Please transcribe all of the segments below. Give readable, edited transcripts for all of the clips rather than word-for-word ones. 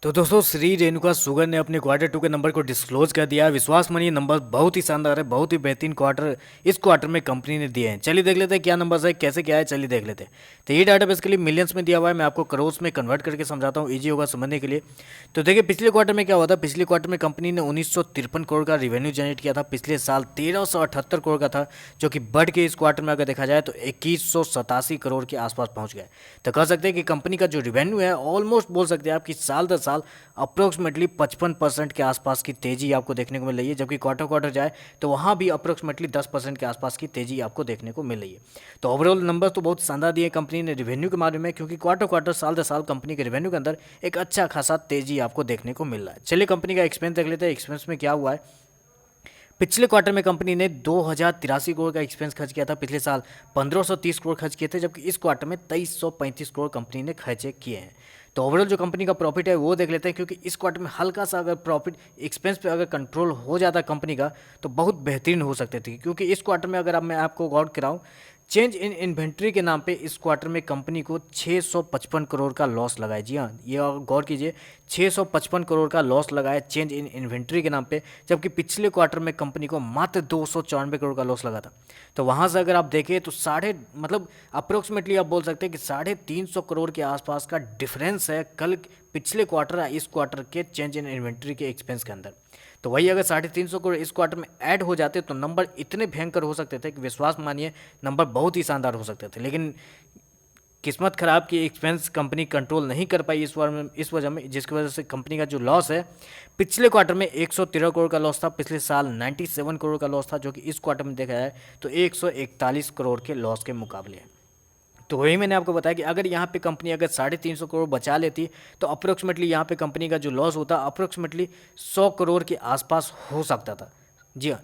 तो दोस्तों श्री रेणुका शुगर ने अपने क्वार्टर टू के नंबर को डिस्क्लोज कर दिया। विश्वास मानिए नंबर बहुत ही शानदार है, बहुत ही बेहतरीन क्वार्टर इस क्वार्टर में कंपनी ने दिए हैं। चलिए देख लेते हैं क्या नंबर्स है, कैसे क्या है, चलिए देख लेते हैं। तो ये डाटा बेसिकली मिलियंस में दिया हुआ है, मैं आपको करोड़ में कन्वर्ट करके समझाता हूँ, ईजी होगा समझने के लिए। तो देखिए पिछले क्वार्टर में क्या हुआ था। पिछले क्वार्टर में कंपनी ने 1953 करोड़ का रेवेन्यू जनरेट किया था। पिछले साल 1378 करोड़ का था, जो कि बढ़ के इस क्वार्टर में अगर देखा जाए तो 2187 करोड़ के आसपास पहुंच गए। तो कह सकते हैं कि कंपनी का जो रेवेन्यू है ऑलमोस्ट बोल सकते हैं आप कि साल दर साल अप्रोक्सीमेटली 55% के आसपास की तेजी आपको देखने को मिल रही है। जबकि क्वार्टर क्वार्टर जाए तो वहाँ भी अप्रोक्सीमेटली 10% के आसपास की तेजी आपको देखने को मिल रही है। तो ओवरऑल नंबर तो बहुत शानदार दिए कंपनी ने रेवेन्यू के मामले में, क्योंकि क्वार्टर क्वार्टर साल दर साल कंपनी के रेवेन्यू के अंदर एक अच्छा खासा तेजी आपको देखने को मिल रहा है। चलिए कंपनी का एक्सपेंस देख लेते हैं, एक्सपेंस में क्या हुआ है। पिछले क्वार्टर में कंपनी ने 2083 करोड़ का एक्सपेंस खर्च किया था। पिछले साल 1530 करोड़ खर्च किए थे, जबकि इस क्वार्टर में 2335 करोड़ कंपनी ने खर्चे किए हैं। तो ओवरऑल जो कंपनी का प्रॉफिट है वो देख लेते हैं, क्योंकि इस क्वार्टर में हल्का सा अगर प्रॉफिट एक्सपेंस पे अगर कंट्रोल हो जाता कंपनी का तो बहुत बेहतरीन हो सकते थे। क्योंकि इस क्वार्टर में अगर अब मैं आपको गौर कराऊँ, चेंज इन इन्वेंट्री के नाम पे इस क्वार्टर में कंपनी को 655 करोड़ का लॉस लगा है। जी हाँ, ये गौर कीजिए, 655 करोड़ का लॉस लगा है चेंज इन इन्वेंट्री के नाम पे, जबकि पिछले क्वार्टर में कंपनी को मात्र 294 करोड़ का लॉस लगा था। तो वहाँ से अगर आप देखें तो साढ़े मतलब अप्रोक्सीमेटली आप बोल सकते हैं कि 350 करोड़ के आसपास का डिफरेंस है कल पिछले क्वार्टर या इस क्वार्टर के चेंज इन इन्वेंट्री के एक्सपेंस के अंदर। तो वही अगर 350 करोड़ इस क्वार्टर में ऐड हो जाते तो नंबर इतने भयंकर हो सकते थे कि विश्वास मानिए नंबर बहुत ही शानदार हो सकते थे। लेकिन किस्मत खराब की एक्सपेंस कंपनी कंट्रोल नहीं कर पाई इस वजह में, जिसकी वजह से कंपनी का जो लॉस है पिछले क्वार्टर में 113 करोड़ का लॉस था। पिछले साल 97 करोड़ का लॉस था, जो कि इस क्वार्टर में देखा जाए तो 141 करोड़ के लॉस के मुकाबले है। तो वही मैंने आपको बताया कि अगर यहाँ पे कंपनी अगर 350 करोड़ बचा लेती तो अप्रोक्सीमेटली यहाँ पे कंपनी का जो लॉस होता अप्रोक्सीमेटली 100 करोड़ के आसपास हो सकता था। जी हाँ,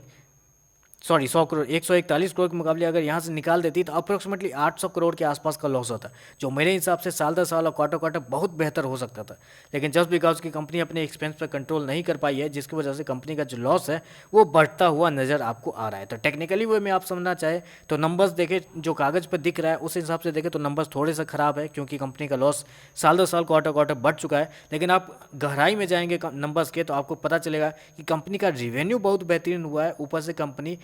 सॉरी 100 करोड़, 141 करोड़ के मुकाबले अगर यहाँ से निकाल देती तो अप्रोक्सीमेटली 800 करोड़ के आसपास का लॉस होता, जो मेरे हिसाब से साल दर साल और क्वार्टर क्वार्टर बहुत बेहतर हो सकता था। लेकिन जस्ट बिकॉज की कंपनी अपने एक्सपेंस पर कंट्रोल नहीं कर पाई है, जिसकी वजह से कंपनी का जो लॉस है वो बढ़ता हुआ नजर आपको आ रहा है। तो टेक्निकली वे में आप समझना चाहे तो नंबर्स देखें जो कागज़ पर दिख रहा है उस हिसाब से देखें तो नंबर्स थोड़े से खराब है, क्योंकि कंपनी का लॉस साल दर साल क्वार्टर क्वार्टर बढ़ चुका है। लेकिन आप गहराई में जाएंगे नंबर्स के तो आपको पता चलेगा कि कंपनी का रिवेन्यू बहुत बेहतरीन हुआ है। ऊपर से कंपनी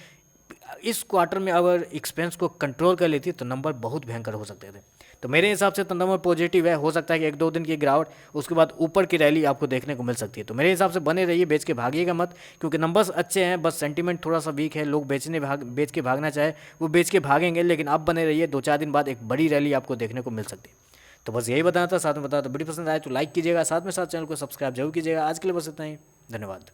इस क्वार्टर में अगर एक्सपेंस को कंट्रोल कर लेती तो नंबर बहुत भयंकर हो सकते थे। तो मेरे हिसाब से तो नंबर पॉजिटिव है। हो सकता है कि एक दो दिन की गिरावट उसके बाद ऊपर की रैली आपको देखने को मिल सकती है। तो मेरे हिसाब से बने रहिए, बेच के भागिएगा मत, क्योंकि नंबर्स अच्छे हैं, बस सेंटीमेंट थोड़ा सा वीक है। लोग बेच के भागना चाहे वो बेच के भागेंगे, लेकिन आप बने रहिए, 2-4 दिन बाद एक बड़ी रैली आपको देखने को मिल सकती है। तो बस यही बताना था, साथ में बताया तो वीडियो पसंद आए तो लाइक कीजिएगा, साथ में साथ चैनल को सब्सक्राइब जरूर कीजिएगा। आज के लिए बस इतना ही, धन्यवाद।